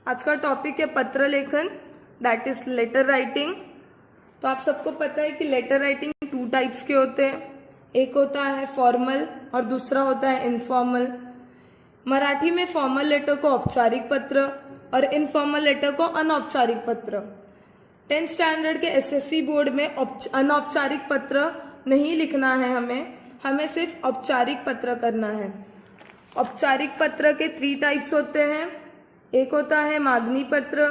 आज का टॉपिक है पत्र लेखन, दैट इज लेटर राइटिंग। तो आप सबको पता है कि लेटर राइटिंग 2 टाइप्स के होते हैं। एक होता है फॉर्मल और दूसरा होता है इनफॉर्मल। मराठी में फॉर्मल लेटर को औपचारिक पत्र और इनफॉर्मल लेटर को अनौपचारिक पत्र। 10th स्टैंडर्ड के एसएससी बोर्ड में अनौपचारिक पत्र नहीं लिखना है, हमें सिर्फ औपचारिक पत्र करना है। औपचारिक पत्र के 3 टाइप्स होते हैं। एक होता है मांगनी पत्र,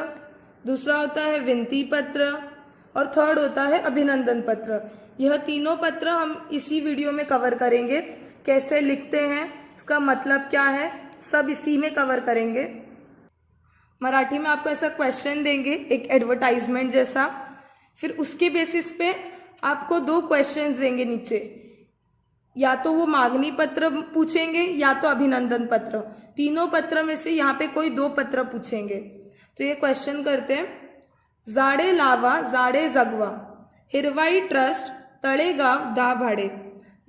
दूसरा होता है विनती पत्र और थर्ड होता है अभिनंदन पत्र। यह तीनों पत्र हम इसी वीडियो में कवर करेंगे। कैसे लिखते हैं, इसका मतलब क्या है, सब इसी में कवर करेंगे। मराठी में आपको ऐसा क्वेश्चन देंगे, एक एडवर्टाइजमेंट जैसा, फिर उसके बेसिस पे आपको 2 क्वेश्चंस देंगे नीचे, या तो वो मांगनी पत्र पूछेंगे या तो अभिनंदन पत्र। तीनों पत्र में से यहाँ पे कोई 2 पत्र पूछेंगे। तो ये क्वेश्चन करते हैं। झाडे लावा झाडे जगवा, हिरवाई ट्रस्ट तळेगाव दाभाडे,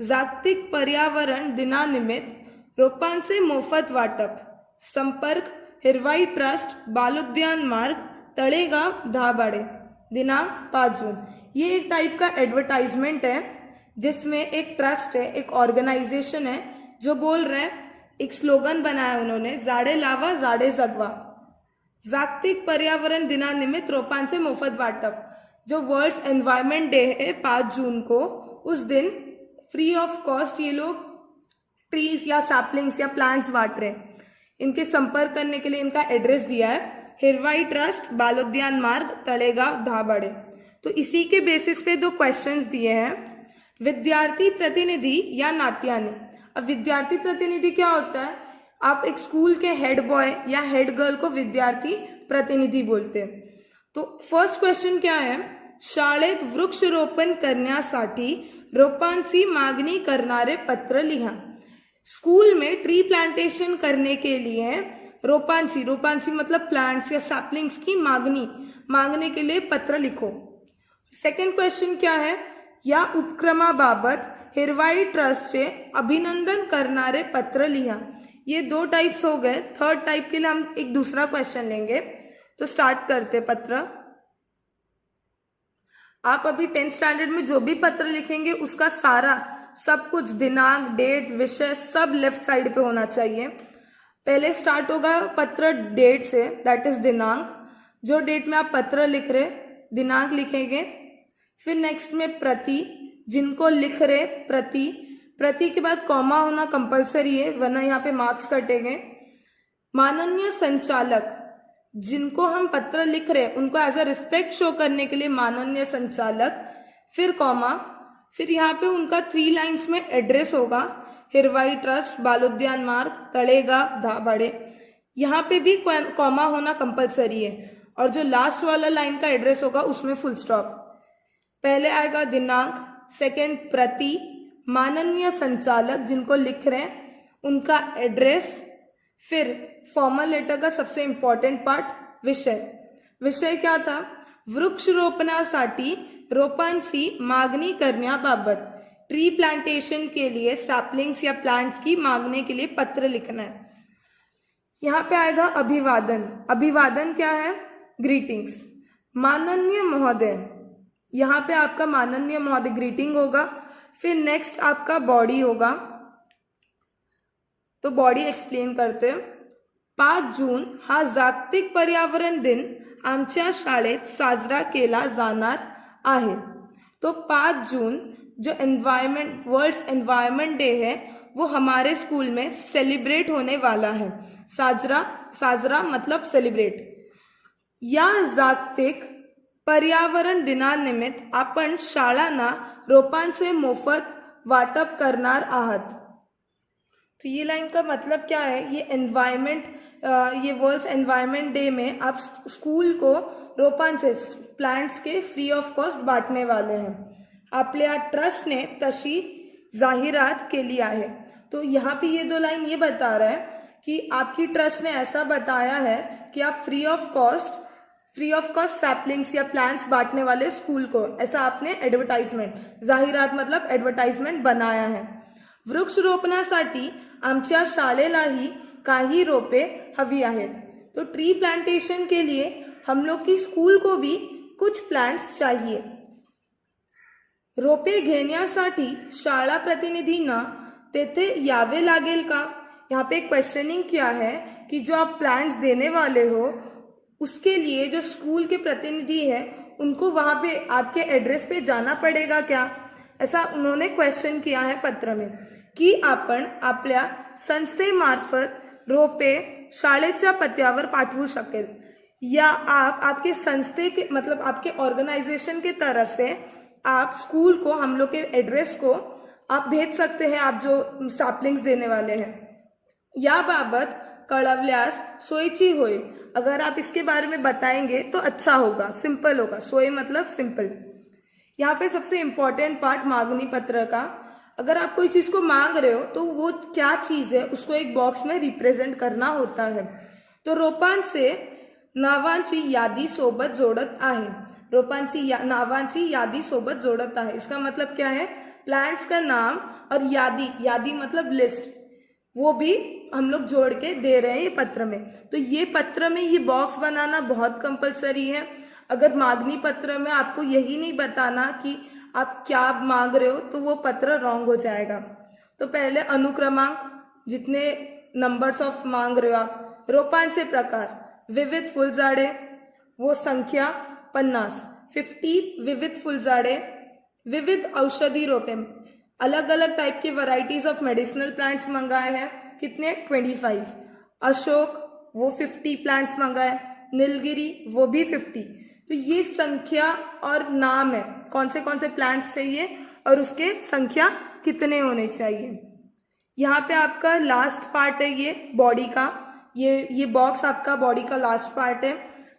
जागतिक पर्यावरण दिनानिमित्त रोपांचे मोफत वाटप, संपर्क हिरवाई ट्रस्ट बालोद्यान मार्ग तळेगाव दाभाडे, दिनांक 5 जून। ये एक टाइप का एडवर्टाइजमेंट है जिसमें एक ट्रस्ट है, एक ऑर्गेनाइजेशन है जो बोल रहे हैं, एक स्लोगन बनाया उन्होंने, झाडे लावा झाडे जगवा, जागतिक पर्यावरण दिनानिमित्त रोपांचे मोफत वाटप। जो वर्ल्ड एनवायरनमेंट डे है 5 जून को, उस दिन फ्री ऑफ कॉस्ट ये लोग ट्रीज या सैपलिंग्स या प्लांट्स बांट रहे हैं। इनके संपर्क करने के लिए इनका एड्रेस दिया है, हिरवाई ट्रस्ट बालोद्यान मार्ग तळेगाव दाभाडे। तो इसी के बेसिस पे 2 क्वेश्चंस दिए हैं, विद्यार्थी प्रतिनिधि या नाट्यानी। अब विद्यार्थी प्रतिनिधि क्या होता है, आप एक स्कूल के हेड बॉय या हेड गर्ल को विद्यार्थी प्रतिनिधि बोलते हैं। तो फर्स्ट क्वेश्चन क्या है, शाळेत वृक्षारोपण करण्यासाठी रोपांची मागणी करणारे पत्र लिहा। स्कूल में ट्री प्लांटेशन करने के लिए रोपांची मतलब प्लांट्स या सैपलिंग्स की मांगने के लिए पत्र लिखो। सेकंड क्वेश्चन क्या है, या उपक्रमाबाबत हिरवाई ट्रस्टचे अभिनंदन करणारे पत्र लिहा। ये 2 टाइप्स हो गए। थर्ड टाइप के लिए हम एक दूसरा क्वेश्चन लेंगे। तो स्टार्ट करते पत्र। आप अभी 10th स्टैंडर्ड में जो भी पत्र लिखेंगे उसका सारा सब कुछ, दिनांक, डेट, विषय सब लेफ्ट साइड पे होना चाहिए। पहले स्टार्ट होगा पत्र डेट से, दैट इज दिनांक। जो डेट में आप पत्र लिख रहे दिनांक लिखेंगे। फिर नेक्स्ट में प्रति, जिनको लिख रहे प्रति के बाद कॉमा होना कंपलसरी है, वरना यहाँ पे मार्क्स कटेंगे। माननीय संचालक, जिनको हम पत्र लिख रहे उनको एज अ रिस्पेक्ट शो करने के लिए माननीय संचालक, फिर कॉमा, फिर यहाँ पे उनका 3 लाइन्स में एड्रेस होगा, हिरवाई ट्रस्ट बालोद्यान मार्ग तळेगाव दाभाडे। यहाँ पे भी कॉमा होना कंपलसरी है, और जो लास्ट वाला लाइन का एड्रेस होगा उसमें फुल स्टॉप। पहले आएगा दिनांक, सेकंड प्रति, माननीय संचालक जिनको लिख रहे हैं उनका एड्रेस, फिर फॉर्मल लेटर का सबसे इंपॉर्टेंट पार्ट विषय क्या था, वृक्षारोपणासाठी रोपांची मागणी करण्याबाबत, ट्री प्लांटेशन के लिए सैपलिंग्स या प्लांट्स की मांगने के लिए पत्र लिखना है। यहाँ पे आएगा अभिवादन क्या है, ग्रीटिंग्स। माननीय महोदय, यहाँ पे आपका माननीय महोदय ग्रीटिंग होगा। फिर नेक्स्ट आपका बॉडी होगा, तो बॉडी एक्सप्लेन करते हैं। 5 जून हा जागतिक पर्यावरण दिन आमच्या शाळेत साजरा केला जाणार आहे। तो 5 जून जो वर्ल्ड एनवायरनमेंट डे है वो हमारे स्कूल में सेलिब्रेट होने वाला है। साजरा मतलब सेलिब्रेट। या जागतिक पर्यावरण दिनानिमित्त आपण शाळांना रोपांचे मोफत वाटप करणार आहात। तो ये लाइन का मतलब क्या है, ये वर्ल्ड एनवायरनमेंट डे में आप स्कूल को रोपांचे प्लांट्स के फ्री ऑफ कॉस्ट बांटने वाले हैं। आपल्या ट्रस्टने तशी जाहिरात केली आहे। तो यहाँ पे ये 2 लाइन ये बता रहा है कि आपकी ट्रस्ट ने ऐसा बताया है कि आप फ्री ऑफ कॉस्ट सैपलिंग्स या प्लांट्स बांटने वाले स्कूल को, ऐसा आपने एडवर्टाइजमेंट, जाहिरात मतलब एडवर्टाइजमेंट बनाया है। वृक्षारोपणासाठी आमच्या शाळेलाही काही रोपे हवी आहेत। तो ट्री प्लांटेशन के लिए हम लोग की स्कूल को भी कुछ प्लांट्स चाहिए. रोपे घेण्यासाठी शाळा प्रतिनिधींना तेथे यावे लागेल का? यहाँ पे क्वेश्चनिंग किया है कि जो आप प्लांट्स देने वाले हो उसके लिए जो स्कूल के प्रतिनिधि है उनको वहाँ पे आपके एड्रेस पे जाना पडेगा क्या? ऐसा उन्होंने क्वेश्चन किया है पत्र में की आपण आपल्या संस्थेमार्फत रोपे शाळेच्या पत्त्यावर पाठवू शकेल या आप आपके संस्थे के मतलब आपके ऑर्गेनाइजेशन के तरफ से आप स्कूल को हम लोग के एड्रेस को आप भेज सकते हैं, आप जो सैपलिंग्स देने वाले हैं. याबाबत कळवल्यास सोयीची होईल. अगर आप इसके बारे में बताएंगे तो अच्छा होगा, सिंपल होगा. सोई मतलब सिंपल. यहाँ पे सबसे इम्पोर्टेंट पार्ट मांगनी पत्र का. अगर आप कोई चीज़ को मांग रहे हो तो वो क्या चीज़ है उसको एक बॉक्स में रिप्रेजेंट करना होता है. तो रोपांचे नावांची यादी सोबत जोडत आहे. रोपांची नावांची यादी सोबत जोडत आहे. इसका मतलब क्या है? प्लांट्स का नाम और यादी, यादी मतलब लिस्ट, वो भी हम लोग जोड़ के दे रहे हैं ये पत्र में. तो ये पत्र में ये बॉक्स बनाना बहुत कंपलसरी है. अगर मांगनी पत्र में आपको यही नहीं बताना कि आप क्या मांग रहे हो तो वो पत्र रॉन्ग हो जाएगा. तो पहले अनुक्रमांक, जितने नंबर्स ऑफ मांग रहे हो आप. रोपांचे प्रकार, विविध फुलझाडे, वो संख्या 50. 50 विविध फुलझाडे. विविध औषधि रोपे, अलग अलग टाइप के वैरायटीज ऑफ मेडिसिनल प्लांट्स मंगाए हैं. कितने? 25. अशोक, वो 50 प्लांट्स मंगाए. नीलगिरी, वो भी 50. तो ये संख्या और नाम है कौन से प्लांट्स चाहिए और उसके संख्या कितने होने चाहिए. यहाँ पे आपका लास्ट पार्ट है ये बॉडी का. ये बॉक्स आपका बॉडी का लास्ट पार्ट है.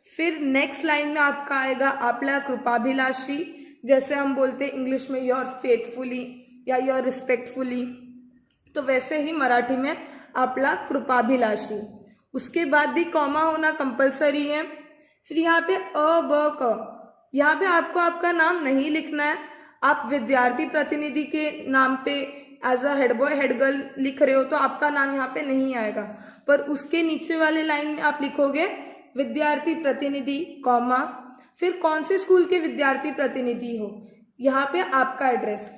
फिर नेक्स्ट लाइन में आपका आएगा आपला कृपाभिलाषी. जैसे हम बोलते हैं इंग्लिश में योर फेथफुली या योर रिस्पेक्टफुली, तो वैसे ही मराठी में आपला कृपाभिलाषी. उसके बाद भी कॉमा होना कंपलसरी है. फिर यहाँ पे अ ब क, यहाँ पे आपको आपका नाम नहीं लिखना है. आप विद्यार्थी प्रतिनिधि के नाम पे as a head boy head girl लिख रहे हो तो आपका नाम यहाँ पे नहीं आएगा, पर उसके नीचे वाले लाइन में आप लिखोगे विद्यार्थी प्रतिनिधि कॉमा, फिर कौन से स्कूल के विद्यार्थी प्रतिनिधि हो, यहाँ पे आपका एड्रेस.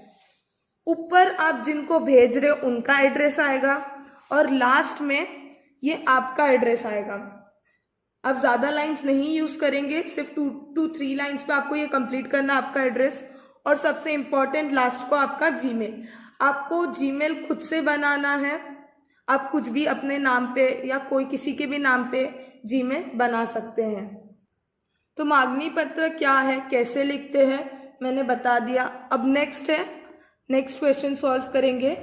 ऊपर आप जिनको भेज रहे हो उनका एड्रेस आएगा और लास्ट में ये आपका एड्रेस आएगा. आप ज़्यादा लाइंस नहीं यूज़ करेंगे, सिर्फ 2 to 3 लाइंस पे आपको ये कंप्लीट करना आपका एड्रेस. और सबसे इम्पॉर्टेंट लास्ट को आपका जीमेल. आपको जीमेल खुद से बनाना है. आप कुछ भी अपने नाम पे या कोई किसी के भी नाम पे जीमेल बना सकते हैं. तो मांगनी पत्र क्या है, कैसे लिखते हैं, मैंने बता दिया. अब नेक्स्ट क्वेश्चन सॉल्व करेंगे.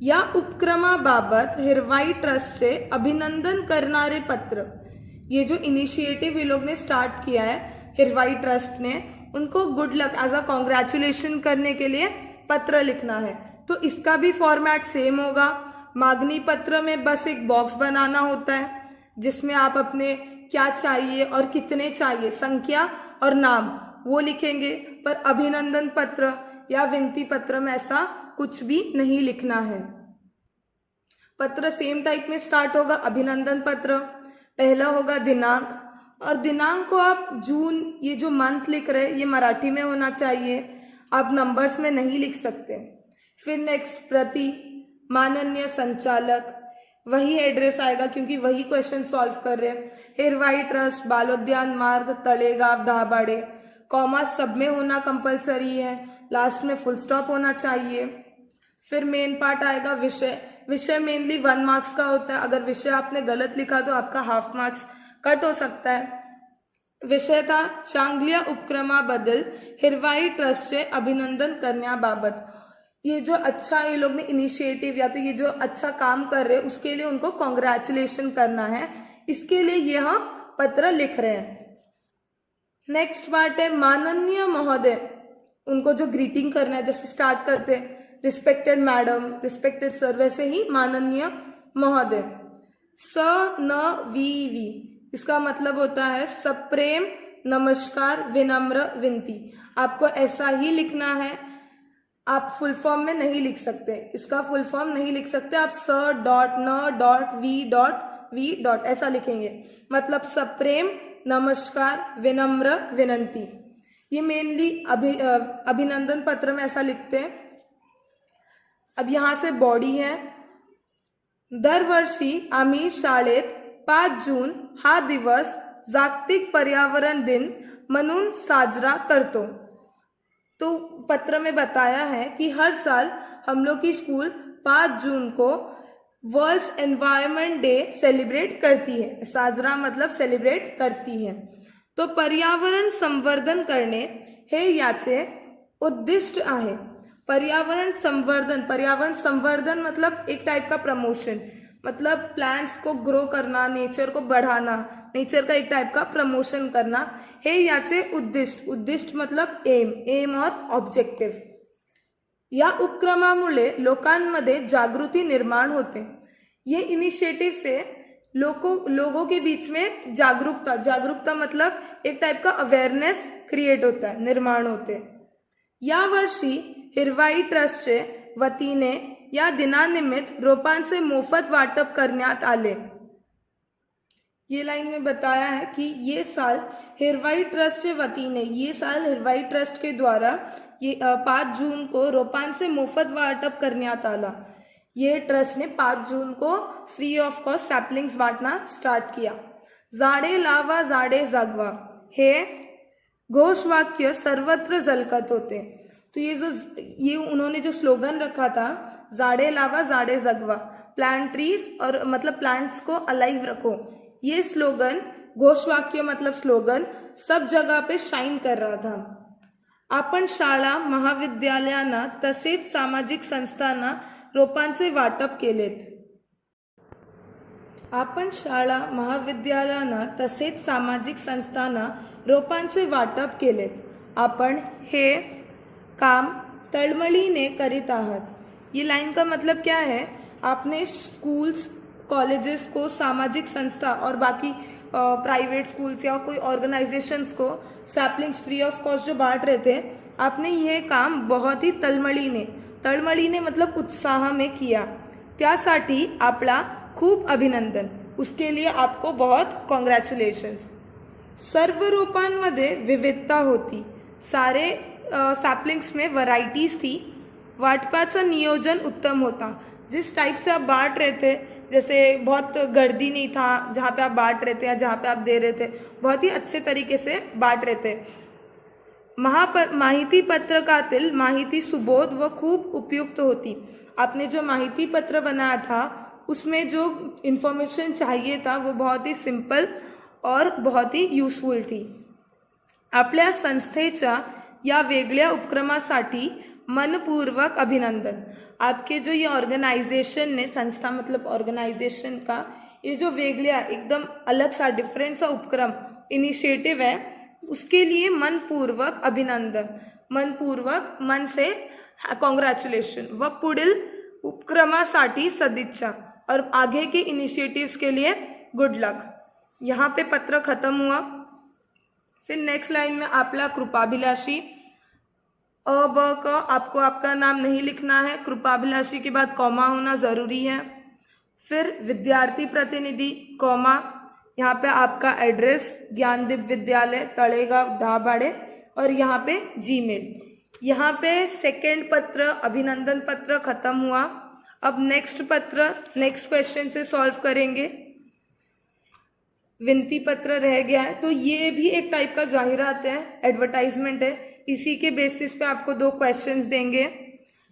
या उपक्रमाबाबत हिरवाई ट्रस्टचे अभिनंदन करणारे पत्र. ये जो इनिशिएटिव ये लोग ने स्टार्ट किया है हिरवाई ट्रस्ट ने, उनको good luck as a congratulation करने के लिए पत्र लिखना है. तो इसका भी फॉर्मेट सेम होगा. मांगनी पत्र में बस एक बॉक्स बनाना होता है जिसमें आप अपने क्या चाहिए और कितने चाहिए, संख्या और नाम वो लिखेंगे. पर अभिनंदन पत्र या विनती पत्र में ऐसा कुछ भी नहीं लिखना है. पत्र सेम टाइप में स्टार्ट होगा. अभिनंदन पत्र पहला होगा दिनांक, और दिनांक को आप जून, ये जो मंथ लिख रहे हैं ये मराठी में होना चाहिए, आप नंबर्स में नहीं लिख सकते. फिर नेक्स्ट प्रति, माननीय संचालक, वही एड्रेस आएगा क्योंकि वही क्वेश्चन सॉल्व कर रहे हैं. हिरवाई ट्रस्ट, बालोद्यान मार्ग, तळेगाव, दाभाडे. कॉमा सब में होना कंपलसरी है. लास्ट में फुल स्टॉप होना चाहिए. फिर मेन पार्ट आएगा विषय. विषय मेनली 1 मार्क्स का होता है. अगर विषय आपने गलत लिखा तो आपका हाफ मार्क्स कट हो सकता है. विषय था चांगल्या उपक्रमाबद्दल हिरवाई ट्रस्टचे अभिनंदन करण्याबाबत. ये जो अच्छा ये लोग ने इनिशिएटिव या तो ये जो अच्छा काम कर रहे हैं उसके लिए उनको कॉन्ग्रेचुलेशन करना है, इसके लिए यह पत्र लिख रहे हैं. नेक्स्ट पार्ट है माननीय महोदय. उनको जो ग्रीटिंग करना है, जैसे स्टार्ट करते हैं रिस्पेक्टेड मैडम, रिस्पेक्टेड सर, वैसे ही माननीय महोदय. स न वी, इसका मतलब होता है सप्रेम नमस्कार विनम्र विनती. आपको ऐसा ही लिखना है. आप फुल फॉर्म में नहीं लिख सकते, इसका फुल फॉर्म नहीं लिख सकते. आप स डॉट न dot V dot V dot ऐसा लिखेंगे, मतलब सप्रेम, नमस्कार, विनम्र, विनंती। ये मेनली अभिनंदन पत्र में ऐसा लिखते हैं। अब यहाँ से बॉडी है, दरवर्षी आम्ही शाळेत 5 जून हा दिवस जागतिक पर्यावरण दिन म्हणून साजरा करतो। तो पत्र में बताया है कि हर साल हम लोग की स्कूल 5 जून को वर्ल्ड एनवायरनमेंट डे सेलिब्रेट करती है। साजरा मतलब सेलिब्रेट करती है। तो पर्यावरण संवर्धन करणे हे याचे उद्दिष्ट आहे। पर्यावरण संवर्धन मतलब एक टाइप का प्रमोशन, मतलब प्लांट्स को ग्रो करना, नेचर को बढ़ाना, नेचर का एक टाइप का प्रमोशन करना हे याचे उद्दिष्ट मतलब एम और ऑब्जेक्टिव। या उपक्रमामुळे लोकांमध्ये जागृती निर्माण होते। ये इनिशिएटिव से लोगों के बीच में जागरूकता मतलब एक टाइप का अवेयरनेस क्रिएट होता है, निर्माण होते। या वर्षी हिरवाई ट्रस्टचे वतीने या दिनानिमित्त रोपांचे मोफत वाटप करण्यात आले। ये लाइन में बताया है कि ये साल हिरवाई ट्रस्ट के वतीने, ये साल हिरवाई ट्रस्ट के द्वारा ये 5 जून को रोपांचे मोफत वाटप करण्यात आला। ये ट्रस्ट ने 5 जून को फ्री ऑफ कॉस्ट सैपलिंग्स बांटना स्टार्ट किया। झाडे लावा झाडे जगवा हे घोषवाक्य सर्वत्र झलकत होते। तो ये उन्होंने जो स्लोगन रखा था, झाड़े लावा झाड़े जगवा, प्लांट ट्रीज और मतलब प्लांट्स को अलाइव रखो, ये स्लोगन घोषवाक्य मतलब स्लोगन सब जगह पे शाइन कर रहा था। आपण शाळा महाविद्यालयांना तसेच सामाजिक संस्थांना रोपांचे वाटप केलेत। आपण शाळा महाविद्यालयांना तसेच सामाजिक संस्थांना रोपांचे वाटप केलेत। आपण हे काम तळमळीने करीत आहात। ये लाइन का मतलब क्या है, आपने स्कूल्स कॉलेजेस को, सामाजिक संस्था और बाकी प्राइवेट स्कूल्स या कोई ऑर्गेनाइजेशंस को सैपलिंग्स फ्री ऑफ कॉस्ट जो बांट रहे थे, आपने यह काम बहुत ही तळमळीने मतलब उत्साह में किया। त्यासाठी आपला खूप अभिनंदन, उसके लिए आपको बहुत कॉन्ग्रॅच्युलेशन्स। सर्व रोपांमध्ये विविधता होती, सारे सैपलिंग्स में वैरायटीज थी। वाटपाचा नियोजन उत्तम होता। जिस टाइप से आप बांट रहे थे, जैसे बहुत गर्दी नहीं था जहाँ पे आप बांट रहे थे या जहाँ पे आप दे रहे थे, बहुत ही अच्छे तरीके से बांट रहे थे। माहिती पत्रकातील माहिती सुबोध व खूब उपयुक्त होती। आपने जो माहिती पत्र बनाया था उसमें जो इन्फॉर्मेशन चाहिए था वो बहुत ही सिंपल और बहुत ही यूजफुल थी। आपल्या संस्थेच्या या वेगळ्या उपक्रमासाठी मनपूर्वक अभिनंदन। आपके जो ये ऑर्गेनाइजेशन ने, संस्था मतलब ऑर्गेनाइजेशन का ये जो वेगळ्या एकदम अलग सा डिफरेंट सा उपक्रम इनिशिएटिव है, उसके लिए मनपूर्वक अभिनंदन, मनपूर्वक मन से कॉन्ग्रैचुलेशन व पुढील उपक्रमासाठी सदिच्छा और आगे के इनिशिएटिव्स के लिए गुड लक। यहाँ पे पत्र खत्म हुआ। फिर नेक्स्ट लाइन में आपला कृपाभिलाषी, ब क आपको आपका नाम नहीं लिखना है, कृपाभिलाषी के बाद कॉमा होना जरूरी है। फिर विद्यार्थी प्रतिनिधि, कॉमा, यहाँ पे आपका एड्रेस ज्ञानदीप विद्यालय तळेगाव दाभाडे और यहाँ पे जीमेल। यहाँ पे सेकेंड पत्र अभिनंदन पत्र खत्म हुआ। अब नेक्स्ट पत्र नेक्स्ट क्वेश्चन से सॉल्व करेंगे। विनती पत्र रह गया है, तो ये भी एक टाइप का जाहिरात है, एडवर्टाइजमेंट है। इसी के बेसिस पे आपको 2 क्वेश्चंस देंगे,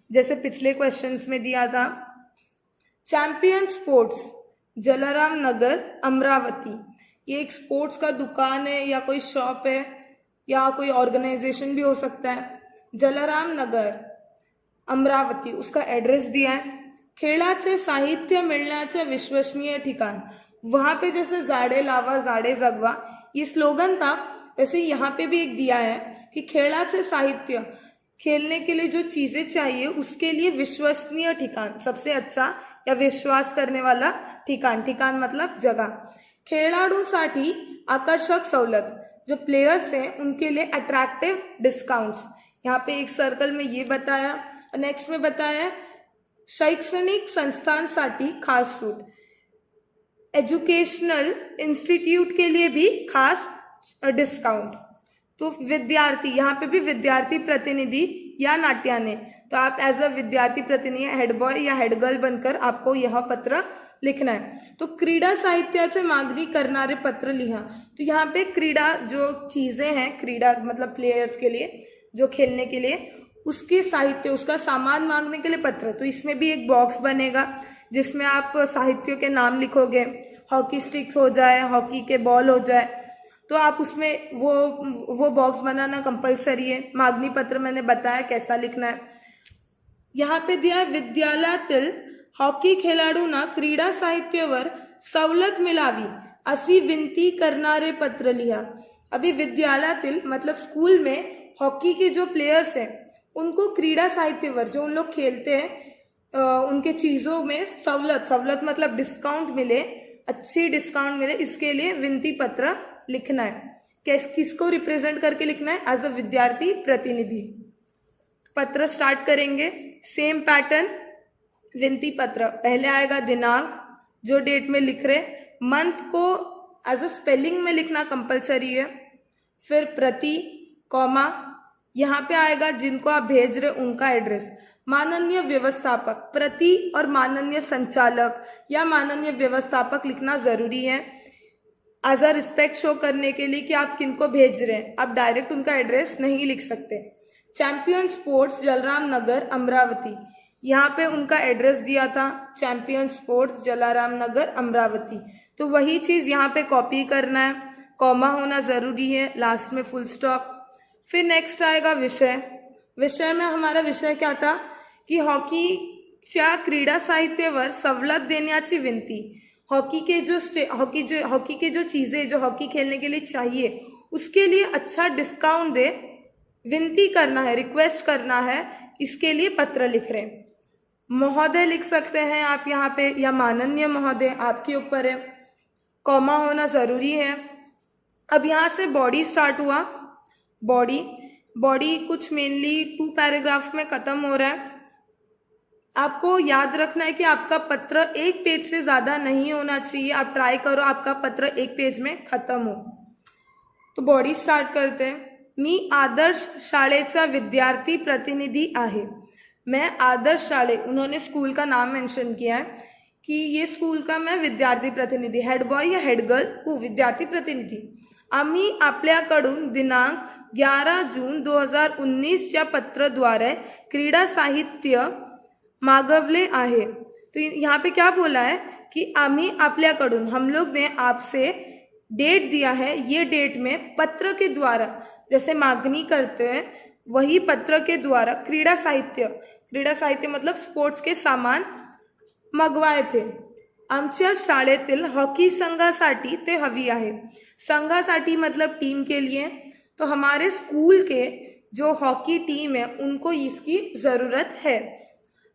जैसे पिछले क्वेश्चंस में दिया था। चैंपियन स्पोर्ट्स, जलाराम नगर, अमरावती। ये एक स्पोर्ट्स का दुकान है या कोई शॉप है या कोई ऑर्गेनाइजेशन भी हो सकता है। जलाराम नगर, अमरावती, उसका एड्रेस दिया है। खेळाचे साहित्य मिळण्याचे विश्वसनीय ठिकाण, वहां पे जैसे झाड़े लावा झाड़े जगवा ये स्लोगन था, वैसे यहाँ पे भी एक दिया है कि खेळाचे साहित्य, खेलने के लिए जो चीजें चाहिए उसके लिए विश्वसनीय ठिकाण, सबसे अच्छा या विश्वास करने वाला ठिकाण, ठिकाण मतलब जगह। खेळाडूंसाठी आकर्षक सवलत, जो प्लेयर्स हैं उनके लिए अट्रैक्टिव डिस्काउंट्स। यहाँ पे एक सर्कल में ये बताया, नेक्स्ट में बताया शैक्षणिक संस्थांसाठी खास सूट। एजुकेशनल इंस्टीट्यूट के लिए भी खास डिस्काउंट। तो विद्यार्थी, यहाँ पे भी विद्यार्थी प्रतिनिधि या नाट्याने, तो आप एज अ विद्यार्थी प्रतिनिधि हेड बॉय या हेड गर्ल बनकर आपको यह पत्र लिखना है। तो क्रीडा साहित्याचे मागणी करणारे पत्र लिहा। तो यहाँ पे क्रीडा जो चीजें हैं, क्रीडा मतलब प्लेयर्स के लिए जो खेलने के लिए, उसके साहित्य, उसका सामान मांगने के लिए पत्र। तो इसमें भी एक बॉक्स बनेगा जिसमें आप साहित्यों के नाम लिखोगे। हॉकी स्टिक्स हो जाए, हॉकी के बॉल हो जाए, तो आप उसमें वो बॉक्स बनाना कंपल्सरी है। मागणी पत्र मैंने बताया कैसा लिखना है। यहाँ पे दिया विद्यालयातील हॉकी खेळाडूंना क्रीडा साहित्यावर सवलत मिळावी अशी विनंती करणारे पत्र लिहा। अभी विद्यालयातील मतलब स्कूल में हॉकी के जो प्लेयर्स हैं उनको क्रीडा साहित्यवर, जो उन लोग खेलते हैं उनके चीज़ों में सवलत मतलब डिस्काउंट मिले, अच्छी डिस्काउंट मिले, इसके लिए विनती पत्र लिखना है। किसको रिप्रेजेंट करके लिखना है? एज अ विद्यार्थी प्रतिनिधि। पत्र स्टार्ट करेंगे, सेम पैटर्न। विनती पत्र पहले आएगा दिनांक, जो डेट में लिख रहे, मंथ को एज अ स्पेलिंग में लिखना कंपलसरी है। फिर प्रति, कॉमा, यहाँ पे आएगा जिनको आप भेज रहे उनका एड्रेस। माननीय व्यवस्थापक, प्रति और माननीय संचालक या माननीय व्यवस्थापक लिखना जरूरी है एज अ रिस्पेक्ट शो करने के लिए कि आप किनको भेज रहे हैं। आप डायरेक्ट उनका एड्रेस नहीं लिख सकते। चैंपियन स्पोर्ट्स जलाराम नगर अमरावती, यहाँ पे उनका एड्रेस दिया था, चैंपियन स्पोर्ट्स जलाराम नगर अमरावती। तो वही चीज़ यहाँ पे कॉपी करना है, कॉमा होना ज़रूरी है, लास्ट में फुल स्टॉप। फिर नेक्स्ट आएगा विषय। विषय में हमारा विषय क्या था कि हॉकीच्या क्रीडा साहित्यावर सवलत देण्याची विनंती। हॉकी के जो चीज़ें जो हॉकी खेलने के लिए चाहिए उसके लिए अच्छा डिस्काउंट दे, विनती करना है, रिक्वेस्ट करना है, इसके लिए पत्र लिख रहे हैं। महोदय लिख सकते हैं आप यहाँ पे, या माननीय महोदय, आपके ऊपर है। कॉमा होना ज़रूरी है। अब यहाँ से बॉडी स्टार्ट हुआ। बॉडी कुछ मेनली 2 पैराग्राफ में ख़त्म हो रहा है। आपको याद रखना है कि आपका पत्र 1 पेज से ज़्यादा नहीं होना चाहिए। आप ट्राई करो आपका पत्र 1 पेज में ख़त्म हो। तो बॉडी स्टार्ट करते हैं। मी आदर्श शाळेचा विद्यार्थी प्रतिनिधी आहे। मैं आदर्श शाळे, उन्होंने स्कूल का नाम मेंशन किया है कि ये स्कूल का मैं विद्यार्थी प्रतिनिधी, हेड बॉय या हेड गर्ल हूँ, विद्यार्थी प्रतिनिधी। आम्ही आपल्याकडून दिनांक 11 जून 2019च्या पत्राद्वारे क्रीडा साहित्य मागवले आहे। तो यहाँ पे क्या बोला है कि आम्ही आपल्याकडून, हम लोग ने आपसे डेट दिया है, ये डेट में पत्र के द्वारा जैसे मांगनी करते हैं वही पत्र के द्वारा क्रीडा साहित्य मतलब स्पोर्ट्स के सामान मंगवाए थे। आमच्या शाळेतील हॉकी संघासाठी ते हवी आहे। संघासाठी मतलब टीम के लिए, तो हमारे स्कूल के जो हॉकी टीम है उनको इसकी ज़रूरत है।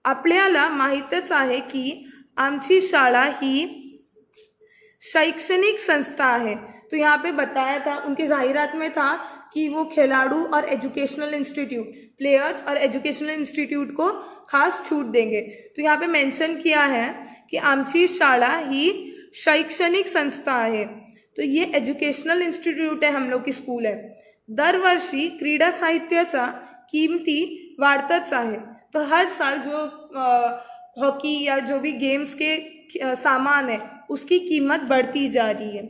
आपल्याला माहीतच आहे की आमची शाळा ही शैक्षणिक संस्था है। तो यहाँ पे बताया था, उनकी जाहिरात में था कि वो खिलाड़ू और एजुकेशनल इंस्टीट्यूट, प्लेयर्स और एजुकेशनल इंस्टीट्यूट को खास छूट देंगे। तो यहाँ पे मेंशन किया है कि आमची शाळा ही शैक्षणिक संस्था है, तो ये एजुकेशनल इंस्टीट्यूट है, हम लोग की स्कूल है। दरवर्षी क्रीडा साहित्याचा किमती वाढतच आहे। तो हर साल जो हॉकी या जो भी गेम्स के सामान है उसकी कीमत बढ़ती जा रही है।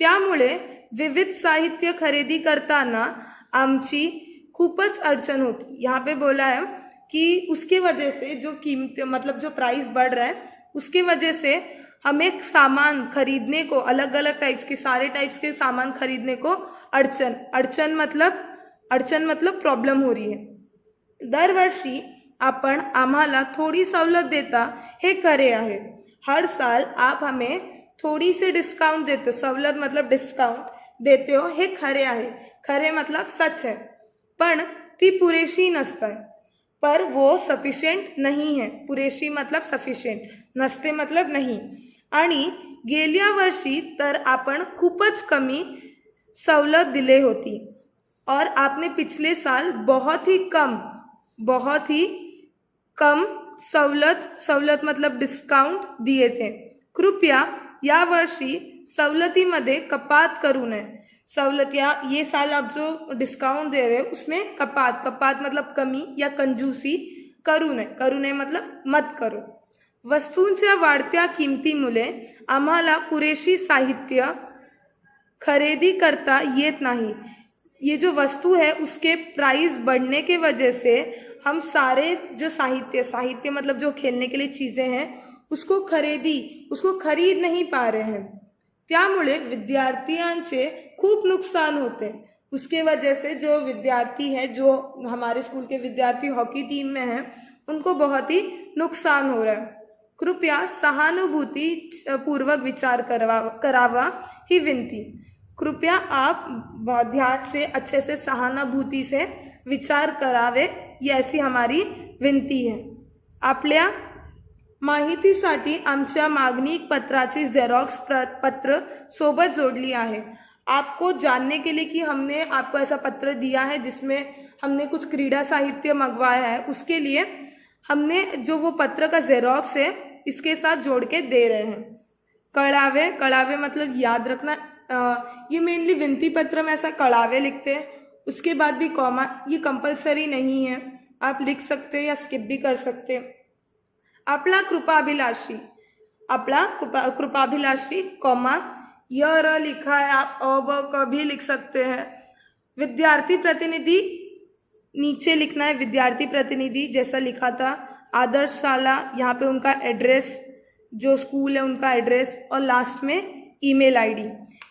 त्यामुळे विविध साहित्य खरेदी करताना आमची खूपच अडचण होती। यहाँ पे बोला है कि उसके वजह से जो कीमत मतलब जो प्राइस बढ़ रहा है उसके वजह से हमें सामान खरीदने को, अलग अलग टाइप्स के, सारे टाइप्स के सामान खरीदने को अडचण मतलब प्रॉब्लम हो रही है। दरवर्षी आपण आम्हाला थोड़ी सवलत देता हे खरे आहे। हर साल आप हमें थोड़ी सी डिस्काउंट देते हो, सवलत मतलब डिस्काउंट देते हो, हे खरे आहे। खरे मतलब सच है, पण ती पुरेशी नसते, पर वो सफिशियंट नहीं है। पुरेशी मतलब सफिशियंट, नसते मतलब नहीं। आणि गेल्या वर्षी तर आपण खूपच कमी सवलत दिले होती और आपने पिछले साल बहुत ही कम सवलत मतलब डिस्काउंट दिए थे। कृपया यावर्षी सवलतीमध्ये कपात करू नये. सवलत या ये साल आप जो डिस्काउंट दे रहे हो उसमें कपात मतलब कमी या कंजूसी करू नये मतलब मत करो. वस्तूंच्या वाढत्या किमतीमुळे आम्हाला पुरेशी साहित्य खरीदी करता येत नहीं. ये जो वस्तु है उसके प्राइस बढ़ने के वजह से हम सारे जो साहित्य मतलब जो खेलने के लिए चीजें हैं उसको खरीद नहीं पा रहे हैं. त्यामुळे विद्यार्थ्यांचे खूप नुकसान होते. उसके वजह से जो विद्यार्थी है, जो हमारे स्कूल के विद्यार्थी हॉकी टीम में हैं, उनको बहुत ही नुकसान हो रहा है. कृपया सहानुभूति पूर्वक विचार करावा ही विनती. कृपया आप ध्यान से अच्छे से सहानुभूति से विचार करावे, ही ऐसी हमारी विनती है. आपल्या माहितीसाठी आमच्या मागणी पत्राची झेरॉक्स पत्र सोबत जोडली आहे. आपको जानने के लिए कि हमने आपको ऐसा पत्र दिया है जिसमें हमने कुछ क्रीड़ा साहित्य मंगवाया है, उसके लिए हमने जो वो पत्र का जेरोक्स है इसके साथ जोड़ के दे रहे हैं. कड़ावे मतलब याद रखना, ये मेनली विनती पत्र में ऐसा कड़ावे लिखते हैं. उसके बाद भी कॉमा, ये कंपलसरी नहीं है, आप लिख सकते हैं या स्किप भी कर सकते हैं. आपला कृपाभिलाषी कॉमा य लिखा है, आप अ ब क भी लिख सकते हैं. विद्यार्थी प्रतिनिधि नीचे लिखना है, विद्यार्थी प्रतिनिधि जैसा लिखा था. आदर्श शाला, यहाँ पे उनका एड्रेस, जो स्कूल है उनका एड्रेस, और लास्ट में ईमेल आईडी.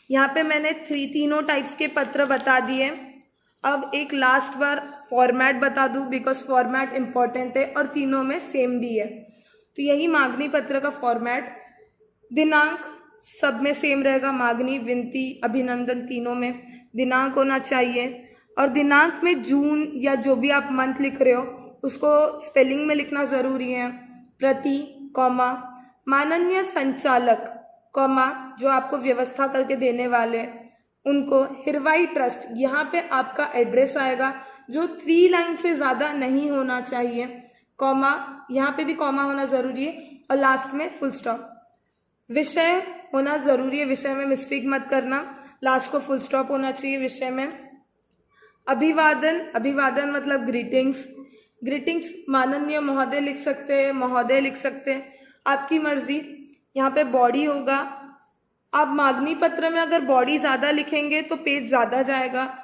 यहाँ पे मैंने तीनों टाइप्स के पत्र बता दिए. अब एक लास्ट बार फॉर्मेट बता दूँ, बिकॉज फॉर्मेट इम्पॉर्टेंट है और तीनों में सेम भी है. तो यही मांगनी पत्र का फॉर्मेट. दिनांक सब में सेम रहेगा, मांगनी, विनती, अभिनंदन तीनों में दिनांक होना चाहिए. और दिनांक में जून या जो भी आप मंथ लिख रहे हो उसको स्पेलिंग में लिखना ज़रूरी है. प्रति कॉमा माननीय संचालक कॉमा जो आपको व्यवस्था करके देने वाले उनको, हिरवाई ट्रस्ट, यहाँ पे आपका एड्रेस आएगा जो 3 लाइन से ज़्यादा नहीं होना चाहिए. कॉमा, यहाँ पे भी कॉमा होना ज़रूरी है, और लास्ट में फुल स्टॉप. विषय होना ज़रूरी है, विषय में मिस्टेक मत करना, लास्ट को फुल स्टॉप होना चाहिए विषय में. अभिवादन मतलब ग्रीटिंग्स माननीय महोदय लिख सकते हैं, महोदय लिख सकते हैं, आपकी मर्जी. यहाँ पे बॉडी होगा. आप मांगनी पत्र में अगर बॉडी ज़्यादा लिखेंगे तो पेज ज़्यादा जाएगा,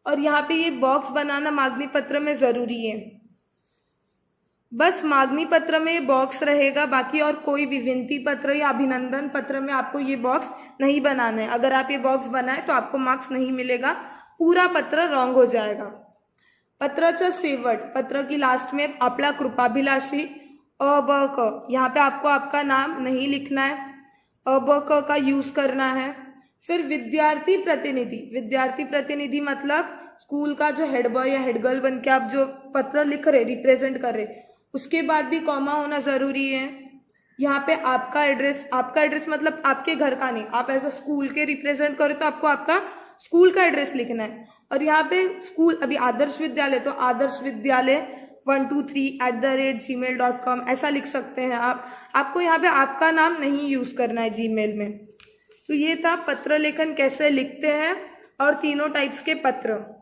और यहाँ पे ये बॉक्स बनाना मांगनी पत्र में ज़रूरी है. बस मांगनी पत्र में ये बॉक्स रहेगा, बाकी और कोई भी विनती पत्र या अभिनंदन पत्र में आपको ये बॉक्स नहीं बनाना है. अगर आप ये बॉक्स बनाए तो आपको मार्क्स नहीं मिलेगा, पूरा पत्र रॉन्ग हो जाएगा. पत्राचा शेवट, पत्र की लास्ट में आपला कृपाभिलाषी अ ब क, यहाँ पे आपको आपका नाम नहीं लिखना है, अ ब क का यूज करना है. फिर विद्यार्थी प्रतिनिधि मतलब स्कूल का जो हेड बॉय या हेड गर्ल बन के आप जो पत्र लिख रहे, रिप्रेजेंट कर रहे, उसके बाद भी कॉमा होना ज़रूरी है. यहाँ पे आपका एड्रेस मतलब आपके घर का नहीं, आप एज अ स्कूल के रिप्रेजेंट करो तो आपको आपका स्कूल का एड्रेस लिखना है. और यहाँ पे स्कूल, अभी आदर्श विद्यालय, तो आदर्श विद्यालय 123@gmail.com ऐसा लिख सकते हैं आप. आपको यहाँ पे आपका नाम नहीं यूज़ करना है जीमेल में. तो ये था पत्र लेखन कैसे लिखते हैं और तीनों टाइप्स के पत्र.